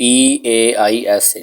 PAISA۔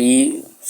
P